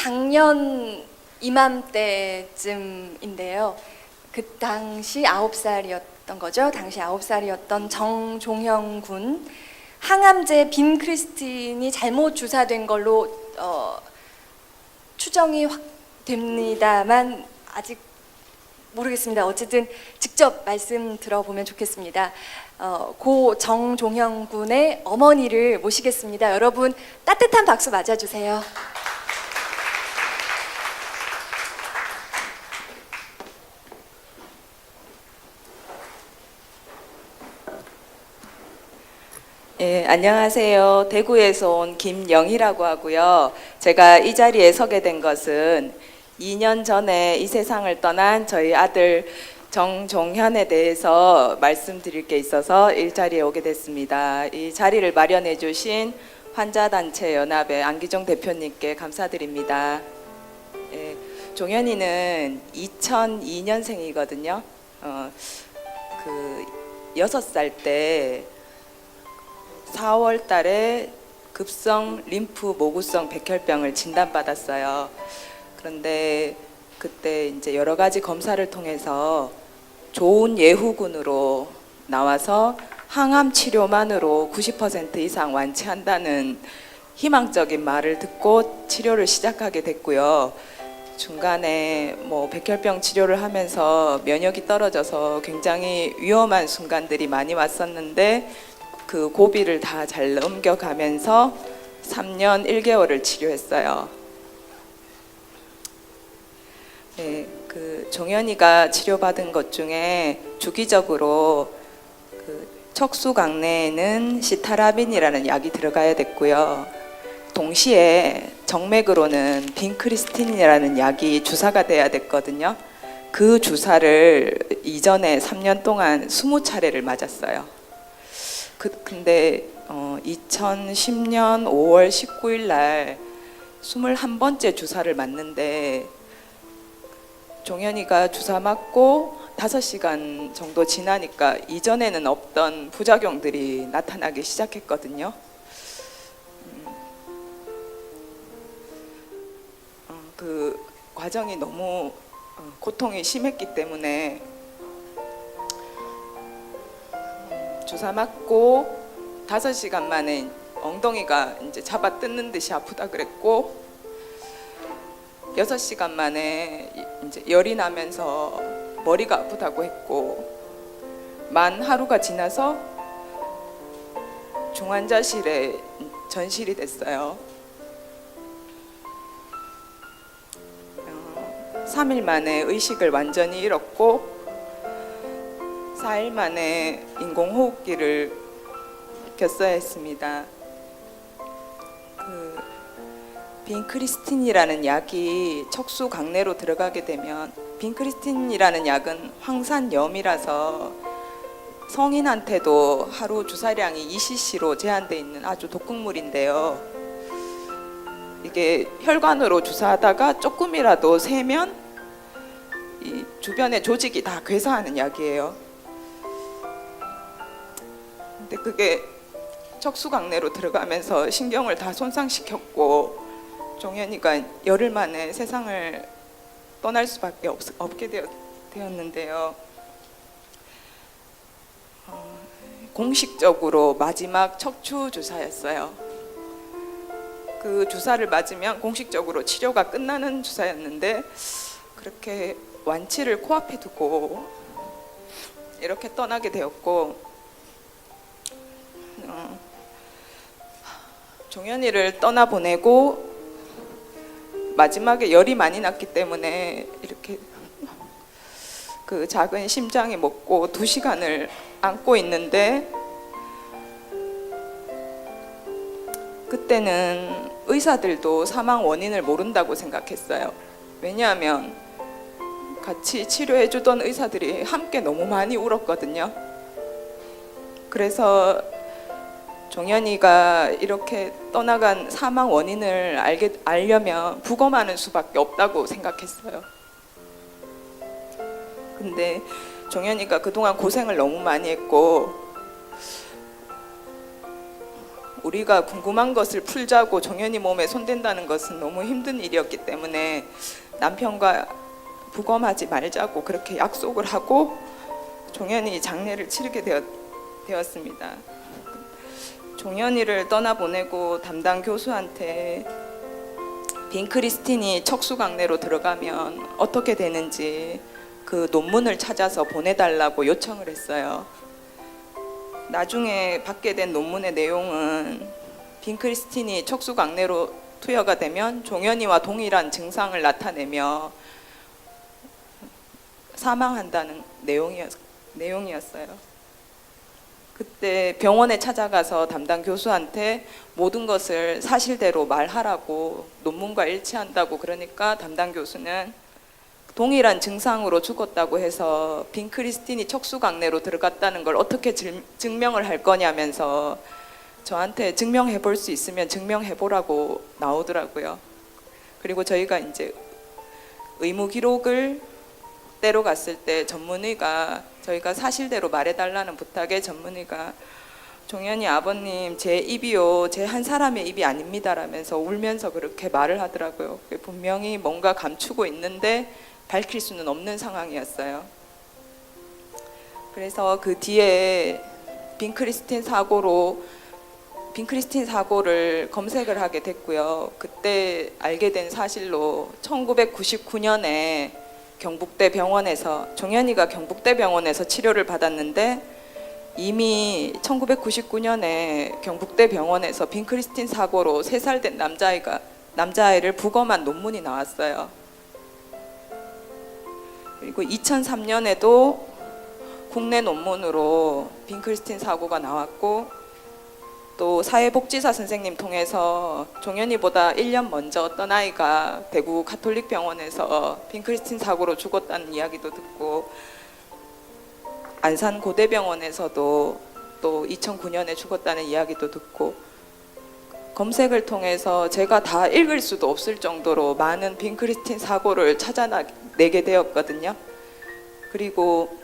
작년 이맘때쯤인데요. 그 당시 9살이었던 거죠. 당시 9살이었던 정종영 군 항암제 빈 크리스틴이 잘못 주사된 걸로 추정이 확 됩니다만 아직 모르겠습니다. 어쨌든 직접 말씀 들어보면 좋겠습니다. 고 정종영 군의 어머니를 모시겠습니다. 여러분 따뜻한 박수 맞아주세요. 예, 안녕하세요. 대구에서 온 김영희라고 하고요. 제가 이 자리에 서게 된 것은 2년 전에 이 세상을 떠난 저희 아들 정종현에 대해서 말씀드릴 게 있어서 이 자리에 오게 됐습니다. 이 자리를 마련해 주신 환자단체 연합의 안기종 대표님께 감사드립니다. 예, 종현이는 2002년생이거든요. 6살 때 4월 달에 급성 림프 모구성 백혈병을 진단받았어요. 그런데 그때 이제 여러 가지 검사를 통해서 좋은 예후군으로 나와서 항암 치료만으로 90% 이상 완치한다는 희망적인 말을 듣고 치료를 시작하게 됐고요. 중간에 백혈병 치료를 하면서 면역이 떨어져서 굉장히 위험한 순간들이 많이 왔었는데 그 고비를 다 잘 넘겨가면서 3년 1개월을 치료했어요. 네, 그 종현이가 치료받은 것 중에 주기적으로 그 척수 강내에는 시타라빈이라는 약이 들어가야 됐고요. 동시에 정맥으로는 빈크리스틴이라는 약이 주사가 돼야 됐거든요. 그 주사를 이전에 3년 동안 20차례를 맞았어요. 근데 2010년 5월 19일 날 21번째 주사를 맞는데 종현이가 주사 맞고 5시간 정도 지나니까 이전에는 없던 부작용들이 나타나기 시작했거든요. 그 과정이 너무 고통이 심했기 때문에 주사 맞고 5시간 만에 엉덩이가 이제 잡아 뜯는 듯이 아프다 그랬고 6시간 만에 이제 열이 나면서 머리가 아프다고 했고 만 하루가 지나서 중환자실에 전실이 됐어요. 3일 만에 의식을 완전히 잃었고 4일 만에 인공호흡기를 꼈어야 했습니다. 그 빈크리스틴이라는 약이 척수 강내로 들어가게 되면 빈크리스틴이라는 약은 황산염이라서 성인한테도 하루 주사량이 2cc로 제한되어 있는 아주 독극물인데요. 이게 혈관으로 주사하다가 조금이라도 세면 이 주변의 조직이 다 괴사하는 약이에요. 근데 그게 척수강내로 들어가면서 신경을 다 손상시켰고 종현이가 열흘 만에 세상을 떠날 수밖에 없게 되었는데요. 공식적으로 마지막 척추 주사였어요. 그 주사를 맞으면 공식적으로 치료가 끝나는 주사였는데 그렇게 완치를 코앞에 두고 이렇게 떠나게 되었고 종현이를 떠나보내고 마지막에 열이 많이 났기 때문에 이렇게 그 작은 심장이 멎고 2시간을 안고 있는데 그때는 의사들도 사망 원인을 모른다고 생각했어요. 왜냐하면 같이 치료해주던 의사들이 함께 너무 많이 울었거든요. 그래서 종현이가 이렇게 떠나간 사망 원인을 알려면 부검하는 수밖에 없다고 생각했어요. 근데 종현이가 그동안 고생을 너무 많이 했고 우리가 궁금한 것을 풀자고 종현이 몸에 손댄다는 것은 너무 힘든 일이었기 때문에 남편과 부검하지 말자고 그렇게 약속을 하고 종현이 장례를 치르게 되었습니다. 종현이를 떠나보내고 담당 교수한테 빈크리스틴이 척수강내로 들어가면 어떻게 되는지 그 논문을 찾아서 보내달라고 요청을 했어요. 나중에 받게 된 논문의 내용은 빈크리스틴이 척수강내로 투여가 되면 종현이와 동일한 증상을 나타내며 사망한다는 내용이었어요. 그때 병원에 찾아가서 담당 교수한테 모든 것을 사실대로 말하라고 논문과 일치한다고 그러니까 담당 교수는 동일한 증상으로 죽었다고 해서 빈크리스틴이 척수강내로 들어갔다는 걸 어떻게 증명을 할 거냐면서 저한테 증명해 볼 수 있으면 증명해 보라고 나오더라고요. 그리고 저희가 이제 의무 기록을 떼러 갔을 때 전문의가 저희가 사실대로 말해달라는 부탁에 전문의가 종현이 아버님 제 입이요 제 한 사람의 입이 아닙니다라면서 울면서 그렇게 말을 하더라고요. 분명히 뭔가 감추고 있는데 밝힐 수는 없는 상황이었어요. 그래서 그 뒤에 빈크리스틴 사고를 검색을 하게 됐고요. 그때 알게 된 사실로 1999년에 경북대 병원에서 종현이가 경북대 병원에서 치료를 받았는데 이미 1999년에 경북대 병원에서 빈크리스틴 사고로 3살 된 남자아이를 부검한 논문이 나왔어요. 그리고 2003년에도 국내 논문으로 빈크리스틴 사고가 나왔고 또 사회복지사 선생님 통해서 종현이보다 1년 먼저 어떤 아이가 대구 가톨릭 병원에서 빈크리스틴 사고로 죽었다는 이야기도 듣고 안산 고대병원에서도 또 2009년에 죽었다는 이야기도 듣고 검색을 통해서 제가 다 읽을 수도 없을 정도로 많은 빈크리스틴 사고를 찾아내게 되었거든요. 그리고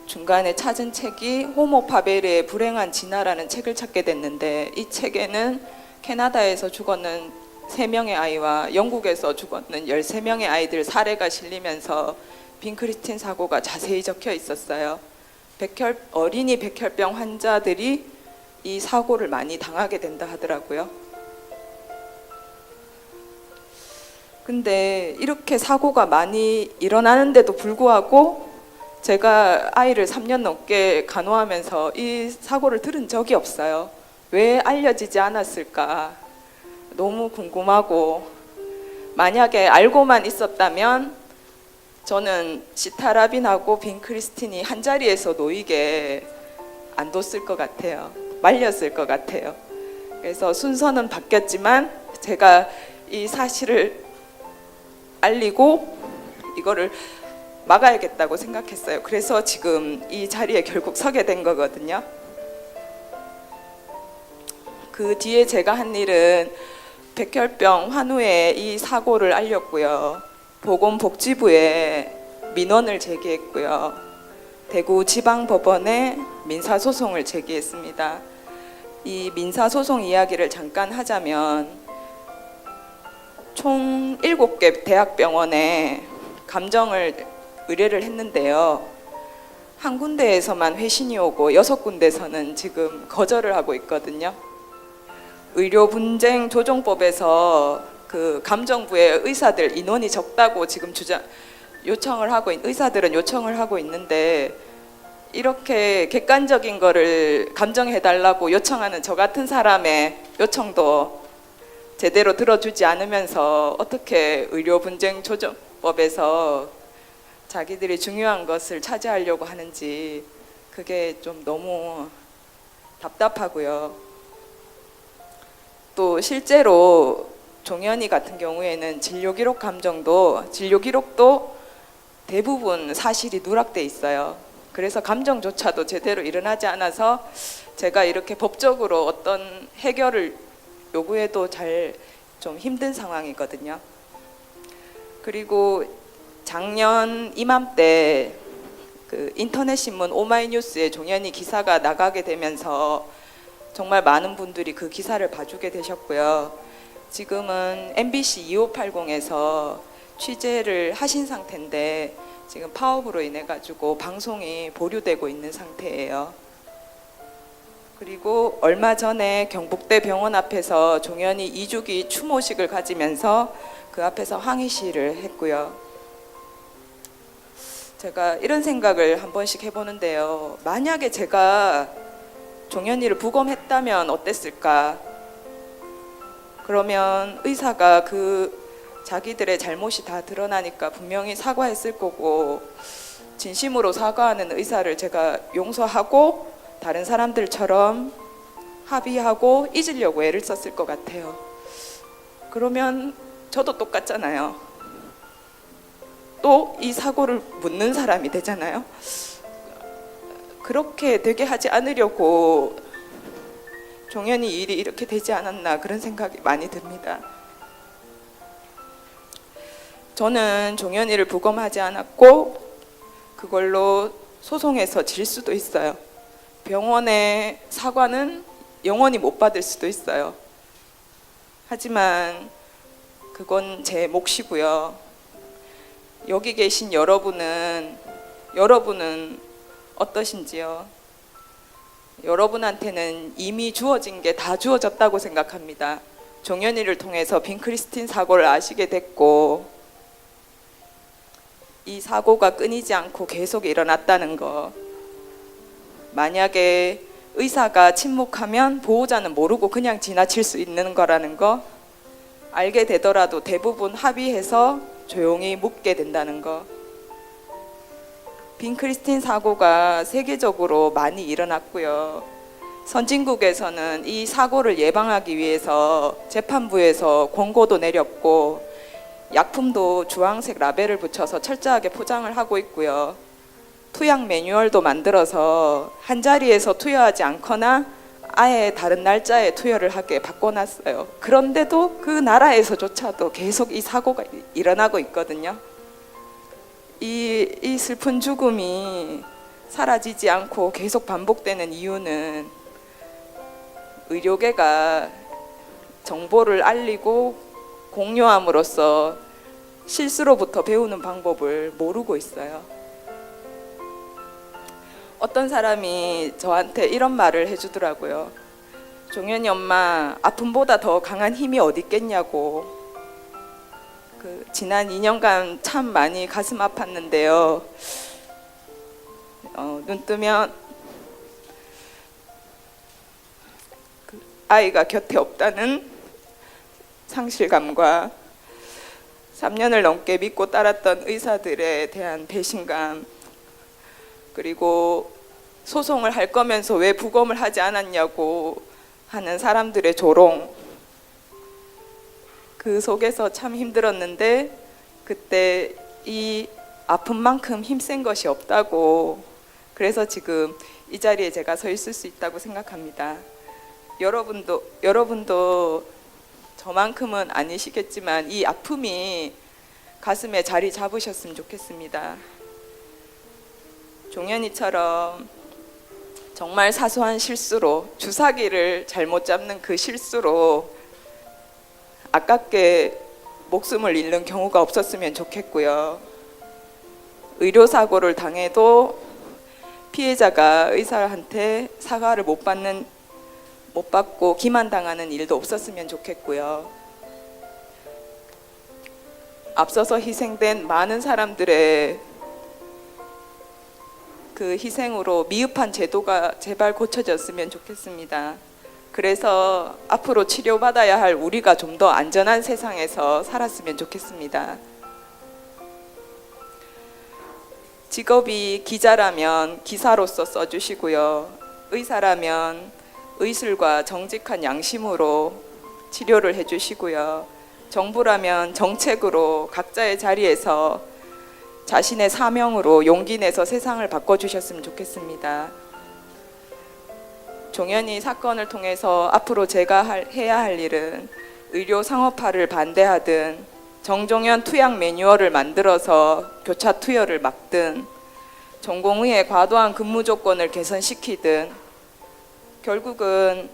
중간에 찾은 책이 호모 파베르의 불행한 진화라는 책을 찾게 됐는데 이 책에는 캐나다에서 죽었는 3명의 아이와 영국에서 죽었는 13명의 아이들 사례가 실리면서 빈크리스틴 사고가 자세히 적혀 있었어요. 어린이 백혈병 환자들이 이 사고를 많이 당하게 된다 하더라고요. 근데 이렇게 사고가 많이 일어나는데도 불구하고 제가 아이를 3년 넘게 간호하면서 이 사고를 들은 적이 없어요. 왜 알려지지 않았을까? 너무 궁금하고 만약에 알고만 있었다면 저는 시타라빈하고 빈크리스틴이 한 자리에서 놓이게 안 뒀을 것 같아요. 말렸을 것 같아요. 그래서 순서는 바뀌었지만 제가 이 사실을 알리고 이거를 막아야겠다고 생각했어요. 그래서 지금 이 자리에 결국 서게 된 거거든요. 그 뒤에 제가 한 일은 백혈병 환우의 이 사고를 알렸고요. 보건복지부에 민원을 제기했고요. 대구 지방법원에 민사소송을 제기했습니다. 이 민사소송 이야기를 잠깐 하자면 총 7개 대학병원에 감정을 의뢰를 했는데요. 한 군데에서만 회신이 오고 6군데에서는 지금 거절을 하고 있거든요. 의료분쟁조정법에서 그 감정부의 의사들 인원이 적다고 지금 의사들은 요청을 하고 있는데 이렇게 객관적인 거를 감정해달라고 요청하는 저 같은 사람의 요청도 제대로 들어주지 않으면서 어떻게 의료분쟁조정법에서 자기들이 중요한 것을 차지하려고 하는지 그게 좀 너무 답답하고요. 또 실제로 종현이 같은 경우에는 진료기록도 대부분 사실이 누락돼 있어요. 그래서 감정조차도 제대로 일어나지 않아서 제가 이렇게 법적으로 어떤 해결을 요구해도 잘 좀 힘든 상황이거든요. 그리고 작년 이맘때 그 인터넷 신문 오마이뉴스에 종현이 기사가 나가게 되면서 정말 많은 분들이 그 기사를 봐주게 되셨고요. 지금은 MBC 2580에서 취재를 하신 상태인데 지금 파업으로 인해 가지고 방송이 보류되고 있는 상태예요. 그리고 얼마 전에 경북대 병원 앞에서 종현이 2주기 추모식을 가지면서 그 앞에서 항의 시위를 했고요. 제가 이런 생각을 한 번씩 해보는데요. 만약에 제가 종현이를 부검했다면 어땠을까? 그러면 의사가 그 자기들의 잘못이 다 드러나니까 분명히 사과했을 거고, 진심으로 사과하는 의사를 제가 용서하고 다른 사람들처럼 합의하고 잊으려고 애를 썼을 것 같아요. 그러면 저도 똑같잖아요. 또 이 사고를 묻는 사람이 되잖아요. 그렇게 되게 하지 않으려고 종현이 일이 이렇게 되지 않았나 그런 생각이 많이 듭니다. 저는 종현이를 부검하지 않았고 그걸로 소송해서 질 수도 있어요. 병원의 사과는 영원히 못 받을 수도 있어요. 하지만 그건 제 몫이고요. 여기 계신 여러분은 어떠신지요? 여러분한테는 이미 주어진 게 다 주어졌다고 생각합니다. 종현이를 통해서 빈크리스틴 사고를 아시게 됐고, 이 사고가 끊이지 않고 계속 일어났다는 거. 만약에 의사가 침묵하면 보호자는 모르고 그냥 지나칠 수 있는 거라는 거, 알게 되더라도 대부분 합의해서 조용히 묻게 된다는 거. 빈크리스틴 사고가 세계적으로 많이 일어났고요. 선진국에서는 이 사고를 예방하기 위해서 재판부에서 권고도 내렸고 약품도 주황색 라벨을 붙여서 철저하게 포장을 하고 있고요. 투약 매뉴얼도 만들어서 한 자리에서 투여하지 않거나 아예 다른 날짜에 투여를 하게 바꿔놨어요. 그런데도 그 나라에서조차도 계속 이 사고가 일어나고 있거든요. 이 슬픈 죽음이 사라지지 않고 계속 반복되는 이유는 의료계가 정보를 알리고 공유함으로써 실수로부터 배우는 방법을 모르고 있어요. 어떤 사람이 저한테 이런 말을 해주더라고요. 종현이 엄마, 아픔보다 더 강한 힘이 어디 있겠냐고. 지난 2년간 참 많이 가슴 아팠는데요. 눈 뜨면 아이가 곁에 없다는 상실감과 3년을 넘게 믿고 따랐던 의사들에 대한 배신감, 그리고 소송을 할 거면서 왜 부검을 하지 않았냐고 하는 사람들의 조롱, 그 속에서 참 힘들었는데 그때 이 아픔만큼 힘센 것이 없다고, 그래서 지금 이 자리에 제가 서 있을 수 있다고 생각합니다. 여러분도 저만큼은 아니시겠지만 이 아픔이 가슴에 자리 잡으셨으면 좋겠습니다. 종현이처럼 정말 사소한 실수로, 주사기를 잘못 잡는 그 실수로 아깝게 목숨을 잃는 경우가 없었으면 좋겠고요. 의료사고를 당해도 피해자가 의사한테 사과를 못 받고 기만당하는 일도 없었으면 좋겠고요. 앞서서 희생된 많은 사람들의 그 희생으로 미흡한 제도가 제발 고쳐졌으면 좋겠습니다. 그래서 앞으로 치료받아야 할 우리가 좀 더 안전한 세상에서 살았으면 좋겠습니다. 직업이 기자라면 기사로서 써주시고요. 의사라면 의술과 정직한 양심으로 치료를 해주시고요. 정부라면 정책으로 각자의 자리에서 자신의 사명으로 용기 내서 세상을 바꿔주셨으면 좋겠습니다. 종현이 사건을 통해서 앞으로 제가 해야 할 일은 의료 상업화를 반대하든 정종현 투약 매뉴얼을 만들어서 교차 투여를 막든 전공의의 과도한 근무 조건을 개선시키든 결국은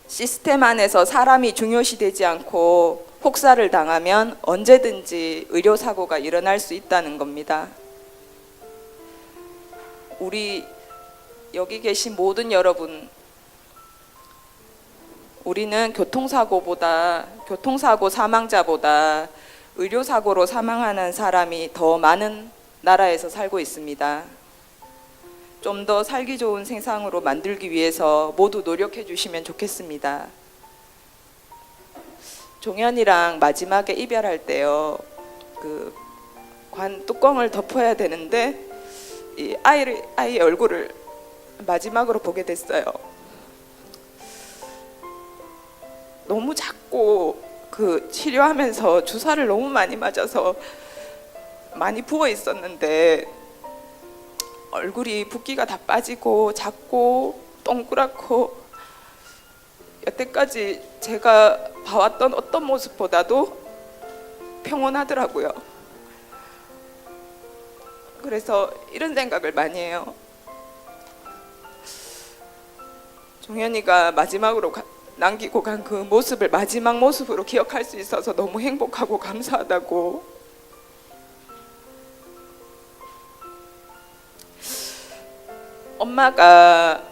시스템 안에서 사람이 중요시되지 않고 폭사를 당하면 언제든지 의료사고가 일어날 수 있다는 겁니다. 우리 여기 계신 모든 여러분, 우리는 교통사고 사망자보다 의료사고로 사망하는 사람이 더 많은 나라에서 살고 있습니다. 좀 더 살기 좋은 세상으로 만들기 위해서 모두 노력해 주시면 좋겠습니다. 종현이랑 마지막에 이별할 때요, 그 관 뚜껑을 덮어야 되는데 이 아이의 얼굴을 마지막으로 보게 됐어요. 너무 작고 그 치료하면서 주사를 너무 많이 맞아서 많이 부어 있었는데 얼굴이 붓기가 다 빠지고 작고 동그랗고 여태까지 제가 봐왔던 어떤 모습보다도 평온하더라고요. 그래서 이런 생각을 많이 해요. 종현이가 마지막으로 남기고 간 그 모습을 마지막 모습으로 기억할 수 있어서 너무 행복하고 감사하다고. 엄마가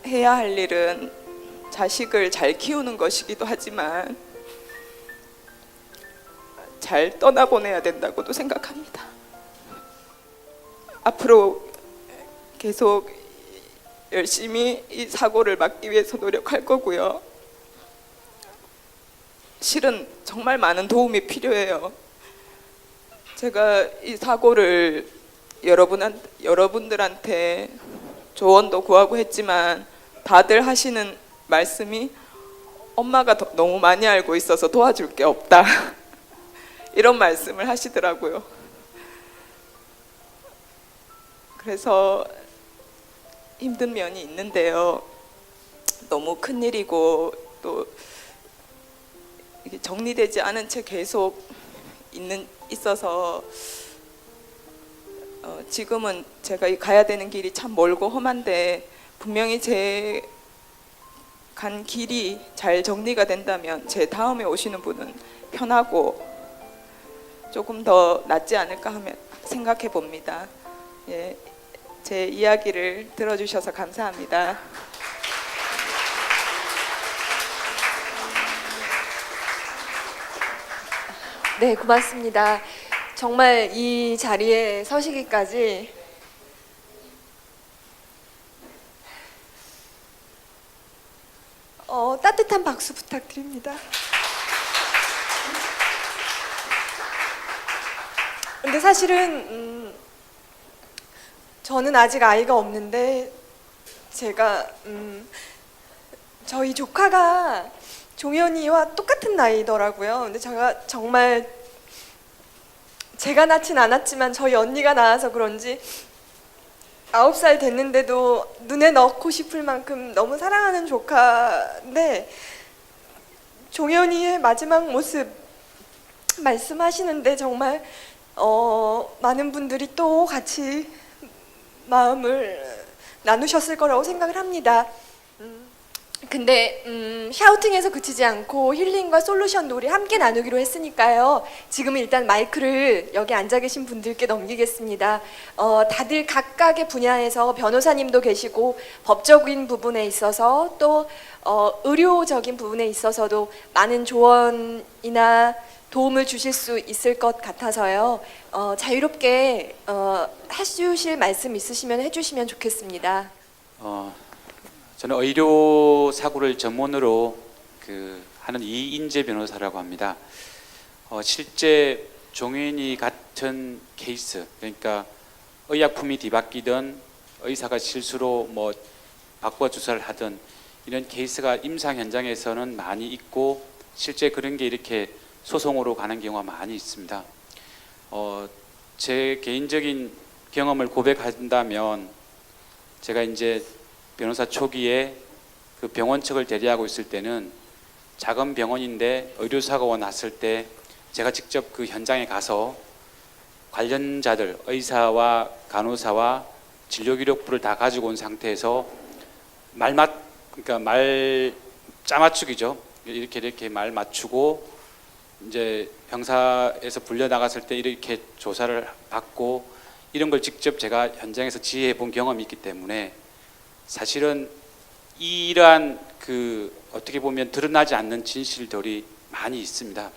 해야 할 일은 자식을 잘 키우는 것이기도 하지만 잘 떠나보내야 된다고도 생각합니다. 앞으로 계속 열심히 이 사고를 막기 위해서 노력할 거고요. 실은 정말 많은 도움이 필요해요. 제가 이 사고를 여러분들한테 조언도 구하고 했지만 다들 하시는 말씀이 엄마가 너무 많이 알고 있어서 도와줄 게 없다 이런 말씀을 하시더라고요. 그래서 힘든 면이 있는데요, 너무 큰일이고 또 이게 정리되지 않은 채 계속 있어서 지금은 제가 가야 되는 길이 참 멀고 험한데 분명히 제 간 길이 잘 정리가 된다면 제 다음에 오시는 분은 편하고 조금 더 낫지 않을까 하면 생각해 봅니다. 예, 제 이야기를 들어주셔서 감사합니다. 네, 고맙습니다. 정말 이 자리에 서시기까지 따뜻한 박수 부탁드립니다. 근데 사실은 저는 아직 아이가 없는데 제가 저희 조카가 종현이와 똑같은 나이더라고요. 근데 제가 정말 제가 낳진 않았지만 저희 언니가 낳아서 그런지 9살 됐는데도 눈에 넣고 싶을 만큼 너무 사랑하는 조카인데 종현이의 마지막 모습 말씀하시는데 정말 많은 분들이 또 같이 마음을 나누셨을 거라고 생각을 합니다. 근데 샤우팅에서 그치지 않고 힐링과 솔루션 놀이 함께 나누기로 했으니까요. 지금 일단 마이크를 여기 앉아 계신 분들께 넘기겠습니다. 다들 각각의 분야에서 변호사님도 계시고 법적인 부분에 있어서 또 의료적인 부분에 있어서도 많은 조언이나 도움을 주실 수 있을 것 같아서요. 자유롭게 해주실 말씀 있으시면 해주시면 좋겠습니다. 저는 의료 사고를 전문으로 하는 이인재 변호사라고 합니다. 실제 종현이 같은 케이스, 그러니까 의약품이 뒤바뀌든 의사가 실수로 바꿔 주사를 하든 이런 케이스가 임상 현장에서는 많이 있고 실제 그런 게 이렇게 소송으로 가는 경우가 많이 있습니다. 제 개인적인 경험을 고백한다면 제가 이제 변호사 초기에 그 병원 측을 대리하고 있을 때는 작은 병원인데 의료사고가 났을 때 제가 직접 그 현장에 가서 관련자들, 의사와 간호사와 진료기록부를 다 가지고 온 상태에서 짜맞추기죠. 이렇게 말 맞추고 이제 형사에서 불려 나갔을 때 이렇게 조사를 받고 이런 걸 직접 제가 현장에서 지휘해 본 경험이 있기 때문에 사실은 이러한 그 어떻게 보면 드러나지 않는 진실들이 많이 있습니다.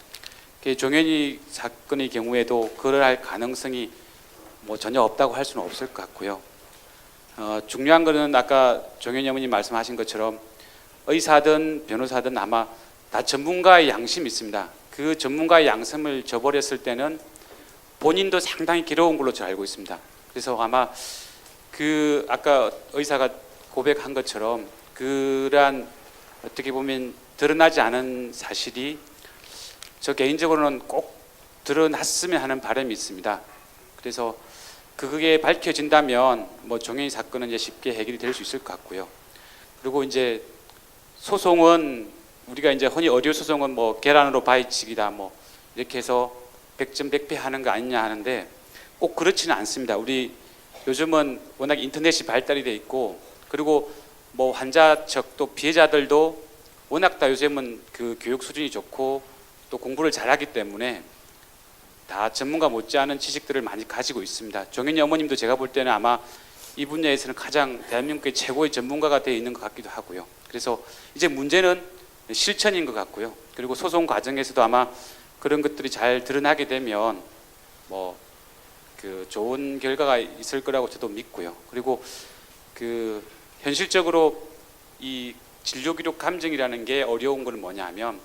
종현이 사건의 경우에도 그럴 가능성이 뭐 전혀 없다고 할 수는 없을 것 같고요. 중요한 거는 아까 종현이 어머님 말씀하신 것처럼 의사든 변호사든 아마 다 전문가의 양심이 있습니다. 그 전문가의 양심을 저버렸을 때는 본인도 상당히 괴로운 걸로 저 알고 있습니다. 그래서 아마 그 아까 의사가 고백한 것처럼 그러한 어떻게 보면 드러나지 않은 사실이 저 개인적으로는 꼭 드러났으면 하는 바람이 있습니다. 그래서 그게 밝혀진다면 뭐 종현이 사건은 이제 쉽게 해결이 될 수 있을 것 같고요. 그리고 이제 소송은 우리가 이제 흔히 의료 소송은 뭐 계란으로 바위치기다 뭐 이렇게 해서 100점 100패 하는 거 아니냐 하는데 꼭 그렇지는 않습니다. 우리 요즘은 워낙 인터넷이 발달이 돼 있고 그리고 뭐 환자 측 또 피해자들도 워낙 다 요즘은 그 교육 수준이 좋고 또 공부를 잘하기 때문에 다 전문가 못지않은 지식들을 많이 가지고 있습니다. 종현이 어머님도 제가 볼 때는 아마 이 분야에서는 가장 대한민국의 최고의 전문가가 되어 있는 것 같기도 하고요. 그래서 이제 문제는 실천인 것 같고요. 그리고 소송 과정에서도 아마 그런 것들이 잘 드러나게 되면 뭐 그 좋은 결과가 있을 거라고 저도 믿고요. 그리고 그 현실적으로 이 진료 기록 감정이라는 게 어려운 건 뭐냐면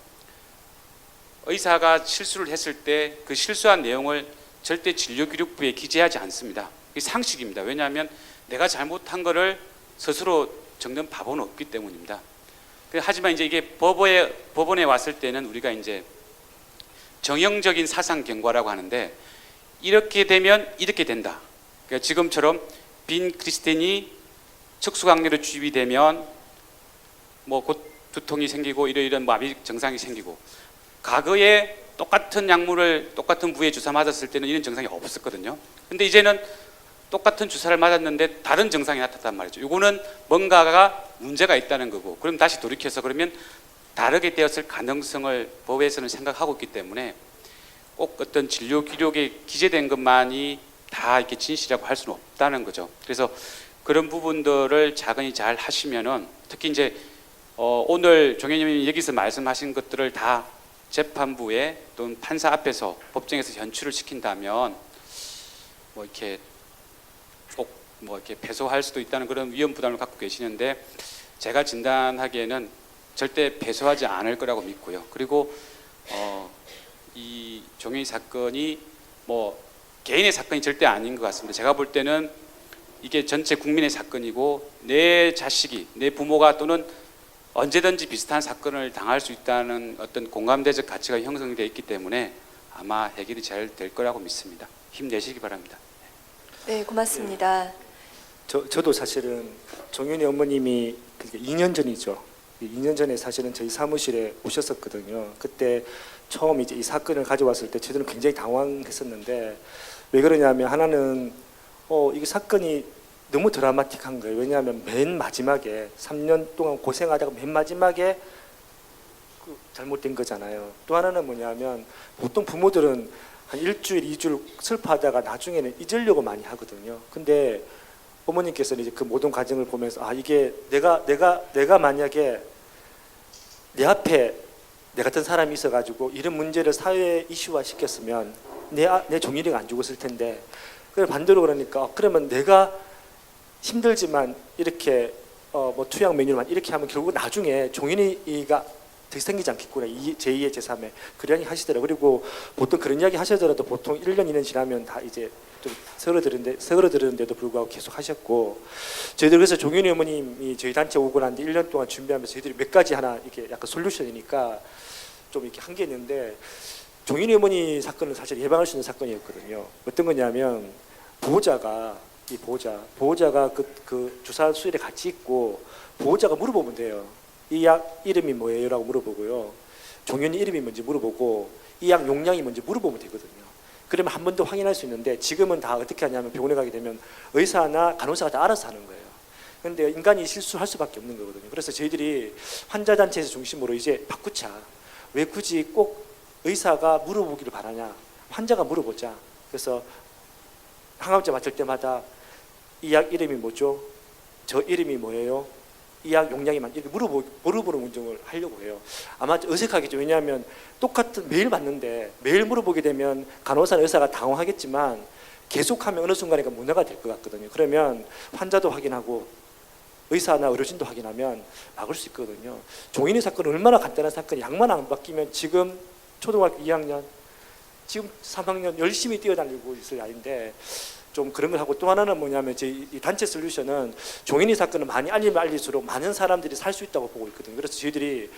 의사가 실수를 했을 때 그 실수한 내용을 절대 진료 기록부에 기재하지 않습니다. 이게 상식입니다. 왜냐하면 내가 잘못한 거를 스스로 적는 바보는 없기 때문입니다. 하지만 이제 이게 법원에 왔을 때는 우리가 이제 정형적인 사상 경과라고 하는데 이렇게 되면 이렇게 된다. 그러니까 지금처럼 빈 크리스텐이 척수강렬로 주입이 되면 뭐 곧 두통이 생기고 이런 마비 증상이 생기고 과거에 똑같은 약물을 똑같은 부위에 주사 맞았을 때는 이런 증상이 없었거든요. 근데 이제는 똑같은 주사를 맞았는데 다른 증상이 나타났단 말이죠. 이거는 뭔가가 문제가 있다는 거고 그럼 다시 돌이켜서 그러면 다르게 되었을 가능성을 법에서는 생각하고 있기 때문에 꼭 어떤 진료 기록에 기재된 것만이 다 이렇게 진실이라고 할 수는 없다는 거죠. 그래서 그런 부분들을 차근히 잘 하시면은 특히 이제 오늘 종현님이 여기서 말씀하신 것들을 다 재판부에 또는 판사 앞에서 법정에서 연출을 시킨다면 뭐 이렇게 꼭 뭐 이렇게 패소할 수도 있다는 그런 위험 부담을 갖고 계시는데 제가 진단하기에는 절대 패소하지 않을 거라고 믿고요. 그리고 이 종현이 사건이 뭐 개인의 사건이 절대 아닌 것 같습니다. 제가 볼 때는 이게 전체 국민의 사건이고 내 자식이 내 부모가 또는 언제든지 비슷한 사건을 당할 수 있다는 어떤 공감대적 가치가 형성되어 있기 때문에 아마 해결이 잘 될 거라고 믿습니다. 힘내시기 바랍니다. 네, 고맙습니다. 저도 사실은 종현이 어머님이 2년 전이죠. 2년 전에 사실은 저희 사무실에 오셨었거든요. 그때 처음 이제 이 사건을 가져왔을 때 저는 굉장히 당황했었는데 왜 그러냐면 하나는 이게 사건이 너무 드라마틱한 거예요. 왜냐하면 맨 마지막에 3년 동안 고생하다가 맨 마지막에 잘못된 거잖아요. 또 하나는 뭐냐면 보통 부모들은 한 일주일, 2주일 슬퍼하다가 나중에는 잊으려고 많이 하거든요. 근데 어머님께서는 이제 그 모든 과정을 보면서 이게 내가 만약에 내 앞에 내 같은 사람이 있어가지고 이런 문제를 사회에 이슈화 시켰으면 내 종일이가 안 죽었을 텐데 그걸 반대로 그러니까 그러면 내가 힘들지만 이렇게 뭐 투약 메뉴만 이렇게 하면 결국 나중에 종인이가 더 생기지 않겠구나. 제2의 제3의 그런 이야기 하시더라고요. 그리고 보통 그런 이야기 하시더라도 보통 1년 2년 지나면 다 이제 좀 서글어들는데도 불구하고 계속 하셨고 저희들 그래서 종현이 어머님이 저희 단체 오고 난 뒤 1년 동안 준비하면서 저희들이 몇 가지 하나 이렇게 약간 솔루션이니까 좀 이렇게 한 게 있는데 종현이 어머니 사건은 사실 예방할 수 있는 사건이었거든요. 어떤 거냐면 보호자가 그 주사 수일에 같이 있고 보호자가 물어보면 돼요. 이 약 이름이 뭐예요? 라고 물어보고요. 종현이 이름이 뭔지 물어보고 이 약 용량이 뭔지 물어보면 되거든요. 그러면 한 번 더 확인할 수 있는데 지금은 다 어떻게 하냐면 병원에 가게 되면 의사나 간호사가 다 알아서 하는 거예요. 그런데 인간이 실수할 수밖에 없는 거거든요. 그래서 저희들이 환자 단체에서 중심으로 이제 바꾸자. 왜 굳이 꼭 의사가 물어보기를 바라냐? 환자가 물어보자. 그래서 항암제 맞을 때마다 이 약 이름이 뭐죠? 저 이름이 뭐예요? 이 약 용량이 이렇게 물어보는 운동을 하려고 해요. 아마 어색하겠죠. 왜냐하면 똑같은 매일 맞는데 매일 물어보게 되면 간호사나 의사가 당황하겠지만 계속하면 어느 순간에 문제가 될 것 같거든요. 그러면 환자도 확인하고 의사나 의료진도 확인하면 막을 수 있거든요. 종인의 사건은 얼마나 간단한 사건이 약만 안 바뀌면 지금 초등학교 2학년, 지금 3학년 열심히 뛰어다니고 있을 나이인데 좀 그런 걸 하고 또 하나는 뭐냐면 이 단체 솔루션은 종인의 사건을 많이 알리면 알릴수록 많은 사람들이 살 수 있다고 보고 있거든요. 그래서 저희들이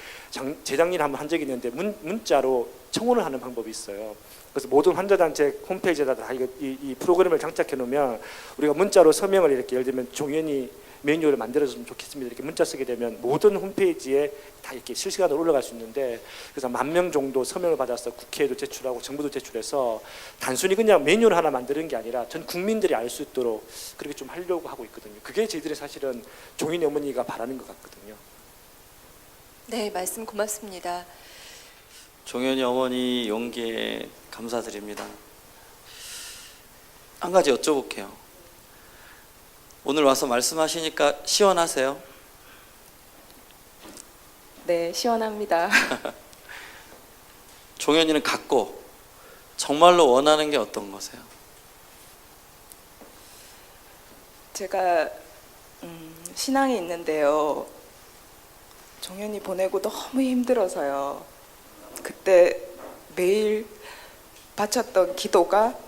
재작년에 한번 한 적이 있는데 문자로 청원을 하는 방법이 있어요. 그래서 모든 환자단체 홈페이지에다 이 프로그램을 장착해 놓으면 우리가 문자로 서명을 이렇게 예를 들면 종현이 메뉴를 만들어줬으면 좋겠습니다. 이렇게 문자 쓰게 되면 모든 홈페이지에 다 이렇게 실시간으로 올라갈 수 있는데 그래서 10,000명 정도 서명을 받아서 국회에도 제출하고 정부도 제출해서 단순히 그냥 메뉴를 하나 만드는 게 아니라 전 국민들이 알 수 있도록 그렇게 좀 하려고 하고 있거든요. 그게 저희들이 사실은 종인이 어머니가 바라는 것 같거든요. 네, 말씀 고맙습니다. 종현이 어머니 용기에 감사드립니다. 한 가지 여쭤볼게요. 오늘 와서 말씀하시니까 시원하세요? 네, 시원합니다. 종현이는 갖고 정말로 원하는 게 어떤 거세요? 제가 신앙이 있는데요. 종현이 보내고 너무 힘들어서요. 그때 매일 바쳤던 기도가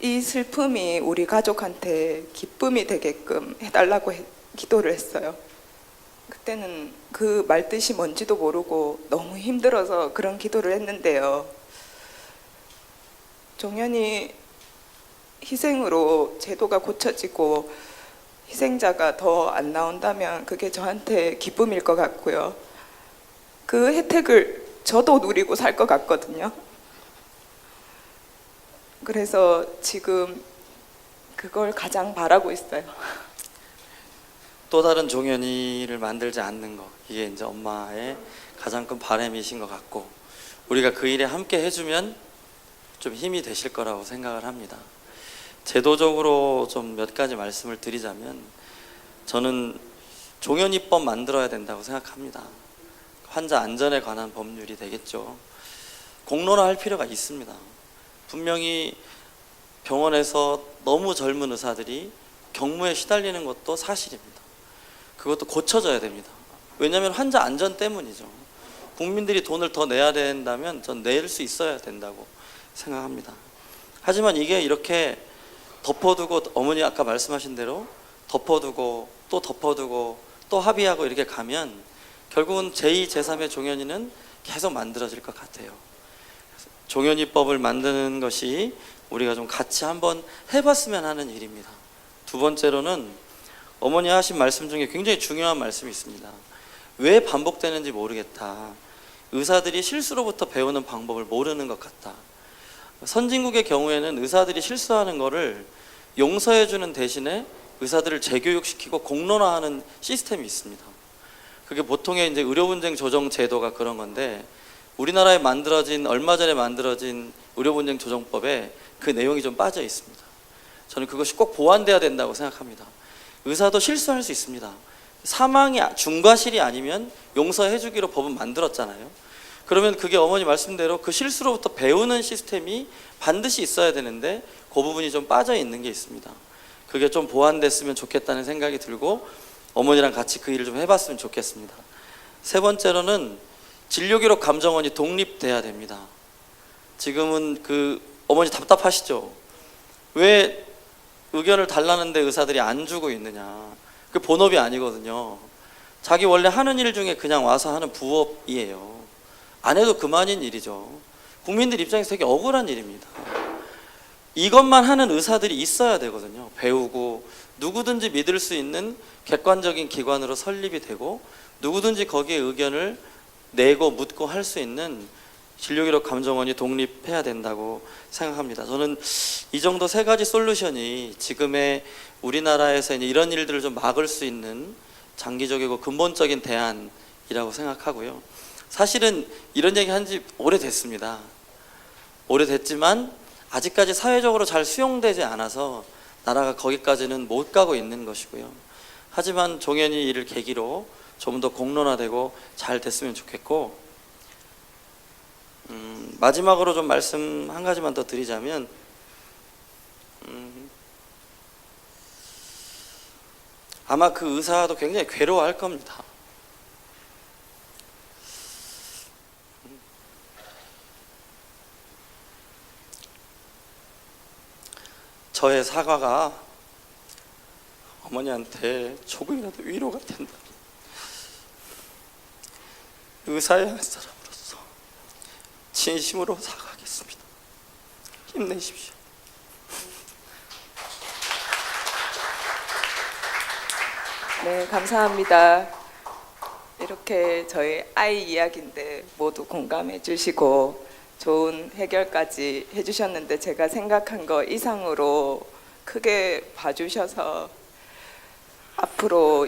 이 슬픔이 우리 가족한테 기쁨이 되게끔 해달라고 기도를 했어요. 그때는 그 말뜻이 뭔지도 모르고 너무 힘들어서 그런 기도를 했는데요. 종현이 희생으로 제도가 고쳐지고 희생자가 더 안 나온다면 그게 저한테 기쁨일 것 같고요. 그 혜택을 저도 누리고 살 것 같거든요. 그래서 지금 그걸 가장 바라고 있어요. 또 다른 종현이를 만들지 않는 거, 이게 이제 엄마의 가장 큰 바람이신 것 같고, 우리가 그 일에 함께 해주면 좀 힘이 되실 거라고 생각을 합니다. 제도적으로 좀 몇 가지 말씀을 드리자면, 저는 종현이법 만들어야 된다고 생각합니다. 환자 안전에 관한 법률이 되겠죠. 공론화할 필요가 있습니다. 분명히 병원에서 너무 젊은 의사들이 경무에 시달리는 것도 사실입니다. 그것도 고쳐져야 됩니다. 왜냐하면 환자 안전 때문이죠. 국민들이 돈을 더 내야 된다면 전 낼 수 있어야 된다고 생각합니다. 하지만 이게 이렇게 덮어두고, 어머니 아까 말씀하신 대로 덮어두고 또 덮어두고 또 합의하고 이렇게 가면 결국은 제2, 제3의 종현이는 계속 만들어질 것 같아요. 종현이법을 만드는 것이 우리가 좀 같이 한번 해봤으면 하는 일입니다. 두 번째로는 어머니 하신 말씀 중에 굉장히 중요한 말씀이 있습니다. 왜 반복되는지 모르겠다. 의사들이 실수로부터 배우는 방법을 모르는 것 같다. 선진국의 경우에는 의사들이 실수하는 거를 용서해주는 대신에 의사들을 재교육시키고 공론화하는 시스템이 있습니다. 그게 보통의 이제 의료분쟁 조정 제도가 그런 건데, 우리나라에 만들어진, 얼마 전에 만들어진 의료분쟁 조정법에 그 내용이 좀 빠져 있습니다. 저는 그것이 꼭 보완돼야 된다고 생각합니다. 의사도 실수할 수 있습니다. 사망이 중과실이 아니면 용서해 주기로 법은 만들었잖아요. 그러면 그게 어머니 말씀대로 그 실수로부터 배우는 시스템이 반드시 있어야 되는데 그 부분이 좀 빠져 있는 게 있습니다. 그게 좀 보완됐으면 좋겠다는 생각이 들고 어머니랑 같이 그 일을 좀 해봤으면 좋겠습니다. 세 번째로는 진료기록 감정원이 독립돼야 됩니다. 지금은 그 어머니 답답하시죠? 왜 의견을 달라는데 의사들이 안 주고 있느냐. 그 본업이 아니거든요. 자기 원래 하는 일 중에 그냥 와서 하는 부업이에요. 안 해도 그만인 일이죠. 국민들 입장에서 되게 억울한 일입니다. 이것만 하는 의사들이 있어야 되거든요. 배우고 누구든지 믿을 수 있는 객관적인 기관으로 설립이 되고 누구든지 거기에 의견을 내고 묻고 할 수 있는 진료기록 감정원이 독립해야 된다고 생각합니다. 저는 이 정도 세 가지 솔루션이 지금의 우리나라에서 이제 이런 일들을 좀 막을 수 있는 장기적이고 근본적인 대안이라고 생각하고요. 사실은 이런 얘기 한 지 오래됐습니다. 오래됐지만 아직까지 사회적으로 잘 수용되지 않아서 나라가 거기까지는 못 가고 있는 것이고요. 하지만 종현이 일을 계기로 좀 더 공론화되고 잘 됐으면 좋겠고, 마지막으로 좀 말씀 한 가지만 더 드리자면, 아마 그 의사도 굉장히 괴로워할 겁니다. 저의 사과가 어머니한테 조금이라도 위로가 된다면 의사의 한 사람으로서 진심으로 사과하겠습니다. 힘내십시오. 네, 감사합니다. 이렇게 저희 아이 이야기인데 모두 공감해 주시고 좋은 해결까지 해주셨는데 제가 생각한 거 이상으로 크게 봐주셔서 앞으로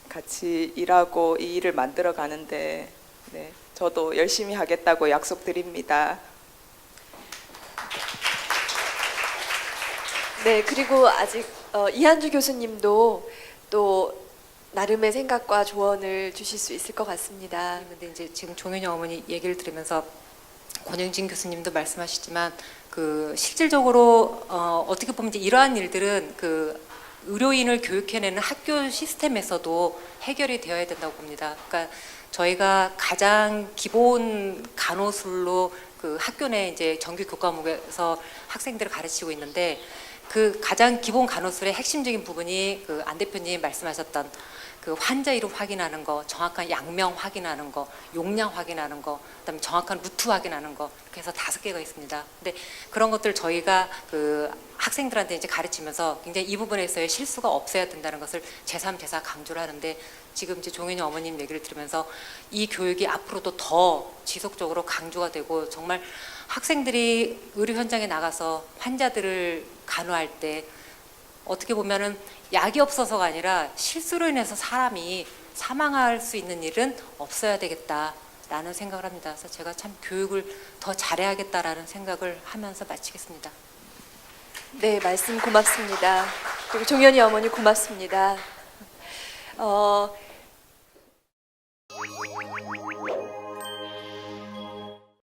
같이 일하고 이 일을 만들어 가는데 네, 저도 열심히 하겠다고 약속드립니다. 네, 그리고 아직 이한주 교수님도 또 나름의 생각과 조언을 주실 수 있을 것 같습니다. 근데 이제 지금 종현이 어머니 얘기를 들으면서 권영진 교수님도 말씀하시지만 그 실질적으로 어떻게 보면 이제 이러한 일들은 그 의료인을 교육해내는 학교 시스템에서도 해결이 되어야 된다고 봅니다. 그러니까 저희가 가장 기본 간호술로 그 학교 내 이제 정규 교과목에서 학생들을 가르치고 있는데 그 가장 기본 간호술의 핵심적인 부분이 그 안 대표님 말씀하셨던 그 환자 이름 확인하는 거, 정확한 약명 확인하는 거, 용량 확인하는 거, 그다음에 정확한 루트 확인하는 거, 이렇게 해서 5개가 있습니다. 근데 그런 것들 저희가 그 학생들한테 이제 가르치면서 굉장히 이 부분에서의 실수가 없어야 된다는 것을 제3, 제4 강조를 하는데 지금 이제 종현이 어머님 얘기를 들으면서 이 교육이 앞으로도 더 지속적으로 강조가 되고 정말 학생들이 의료 현장에 나가서 환자들을 간호할 때 어떻게 보면은 약이 없어서가 아니라 실수로 인해서 사람이 사망할 수 있는 일은 없어야 되겠다라는 생각을 합니다. 그래서 제가 참 교육을 더 잘해야겠다라는 생각을 하면서 마치겠습니다. 네, 말씀 고맙습니다. 그리고 종현이 어머니 고맙습니다.